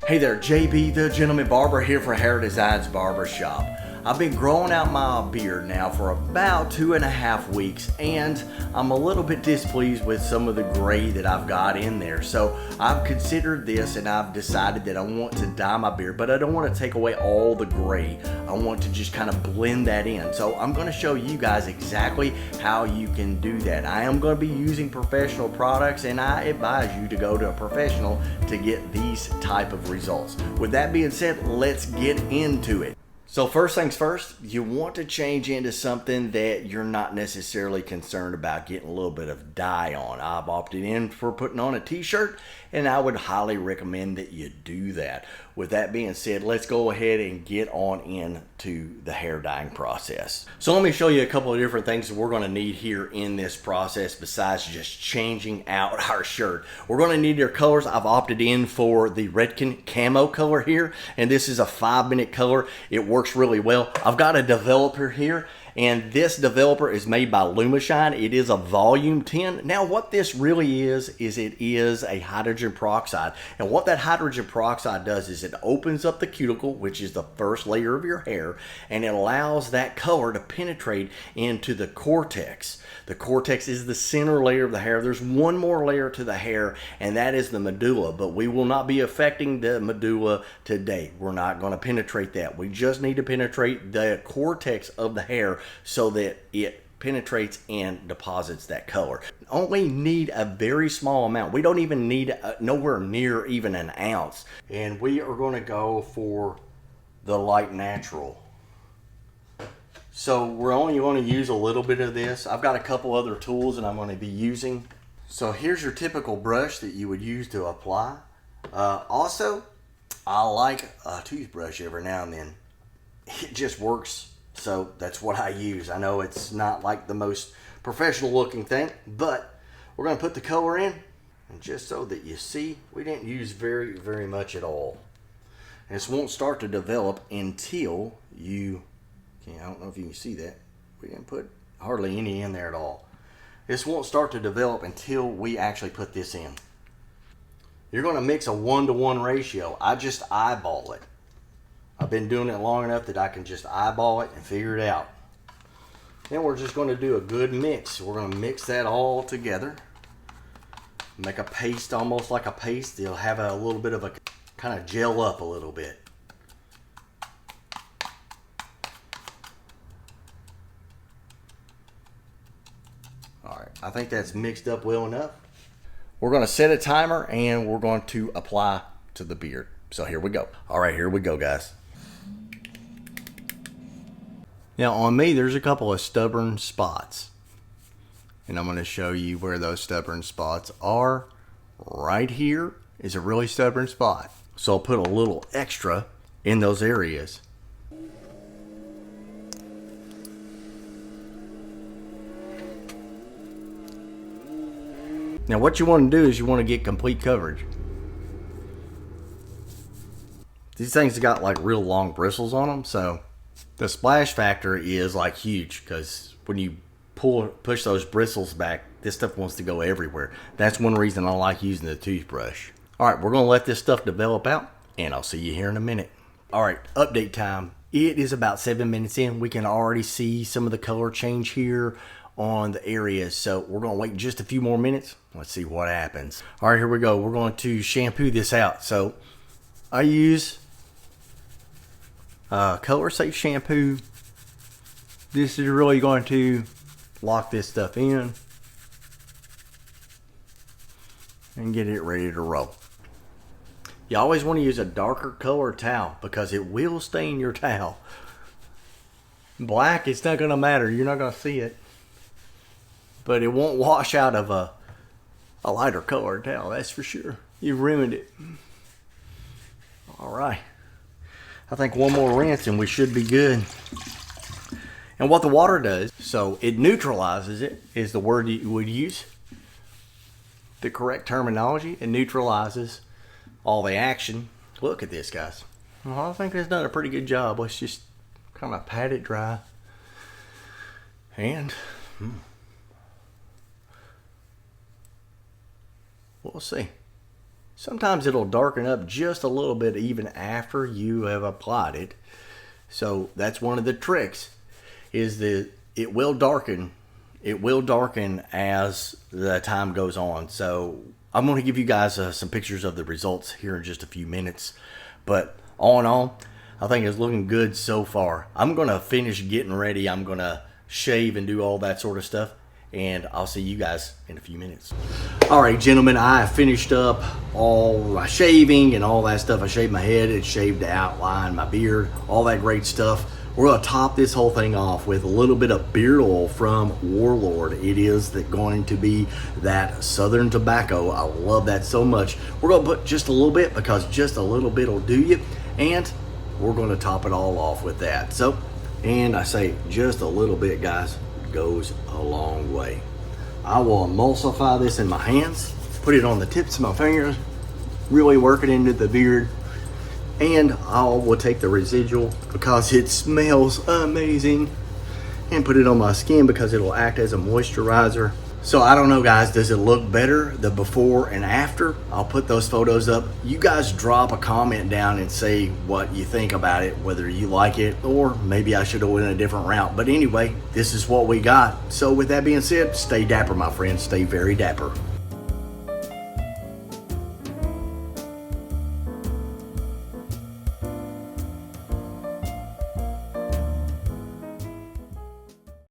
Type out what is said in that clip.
Hey there, JB the Gentleman Barber here for Hair Designs Barbershop. I've been growing out my beard now for about 2.5 weeks, and I'm a little bit displeased with some of the gray that I've got in there. So I've considered this and I've decided that I want to dye my beard, but I don't want to take away all the gray. I want to just kind of blend that in. So I'm going to show you guys exactly how you can do that. I am going to be using professional products, and I advise you to go to a professional to get these type of results. With that being said, let's get into it. So first things first, you want to change into something that you're not necessarily concerned about getting a little bit of dye on. I've opted in for putting on a t-shirt, and I would highly recommend that you do that. With that being said, let's go ahead and get on into the hair dyeing process. So let me show you a couple of different things that we're going to need here in this process besides just changing out our shirt. We're going to need our colors. I've opted in for the Redken camo color here, and this is a 5-minute color. It works really well. I've got a developer here, and this developer is made by Lumishine. It is a volume 10. Now what this really is it is a hydrogen peroxide. And what that hydrogen peroxide does is it opens up the cuticle, which is the first layer of your hair, and it allows that color to penetrate into the cortex. The cortex is the center layer of the hair. There's one more layer to the hair, and that is the medulla, but we will not be affecting the medulla today. We're not going to penetrate that. We just need to penetrate the cortex of the hair so that it penetrates and deposits that color. Only need a very small amount. We don't even need nowhere near even an ounce. And we are going to go for the light natural. So we're only going to use a little bit of this. I've got a couple other tools that I'm going to be using. So here's your typical brush that you would use to apply. Also, I like a toothbrush every now and then. It just works. So that's what I use. I know it's not like the most professional looking thing, but we're going to put the color in. And just so that you see, we didn't use very much at all. And this won't start to develop until you, I don't know if you can see that. We didn't put hardly any in there at all. This won't start to develop until we actually put this in. You're going to mix a 1-to-1 ratio. I just eyeball it. I've been doing it long enough that I can just eyeball it and figure it out. Then we're just going to do a good mix. We're going to mix that all together. Make a paste, almost like a paste. It'll have a little bit of a kind of gel up a little bit. Alright, I think that's mixed up well enough. We're going to set a timer and we're going to apply to the beard. So here we go. Alright, here we go, guys. Now on me, there's a couple of stubborn spots. And I'm going to show you where those stubborn spots are. Right here is a really stubborn spot. So I'll put a little extra in those areas. Now what you want to do is you want to get complete coverage. These things have got like real long bristles on them, so the splash factor is like huge because when you push those bristles back, this stuff wants to go everywhere. That's one reason I like using the toothbrush. Alright, we're going to let this stuff develop out, and I'll see you here in a minute. Alright, update time. It is about 7 minutes in. We can already see some of the color change here on the areas, so we're going to wait just a few more minutes. Let's see what happens. Alright, here we go. We're going to shampoo this out. So I use Color Safe shampoo. This is really going to lock this stuff in and get it ready to roll. You always want to use a darker color towel because it will stain your towel. Black, it's not going to matter. You're not going to see it. But it won't wash out of a lighter colored towel, that's for sure. You've ruined it. Alright. I think one more rinse and we should be good. And what the water does, so it neutralizes it, is the word you would use. The correct terminology. It neutralizes all the action. Look at this, guys. Well, I think it's done a pretty good job. Let's just kind of pat it dry. And we'll see. Sometimes it'll darken up just a little bit even after you have applied it. So that's one of the tricks, is that it will darken. It will darken as the time goes on. So I'm going to give you guys some pictures of the results here in just a few minutes. But all in all, I think it's looking good so far. I'm going to finish getting ready. I'm going to shave and do all that sort of stuff. And I'll see you guys in a few minutes. All right, gentlemen, I finished up all my shaving and all that stuff. I shaved my head, it shaved the outline, my beard, all that great stuff. We're gonna top this whole thing off with a little bit of beard oil from Warlord. It is going to be that Southern tobacco. I love that so much. We're gonna put just a little bit, because just a little bit will do you. And we're gonna top it all off with that. So, and I say just a little bit, guys, goes a long way. I will emulsify this in my hands, put it on the tips of my fingers, really work it into the beard, and I will take the residual, because it smells amazing, and put it on my skin because it'll act as a moisturizer. So I don't know, guys, does it look better, the before and after? I'll put those photos up. You guys drop a comment down and say what you think about it, whether you like it, or maybe I should have went a different route. But anyway, this is what we got. So with that being said, stay dapper, my friends. Stay very dapper.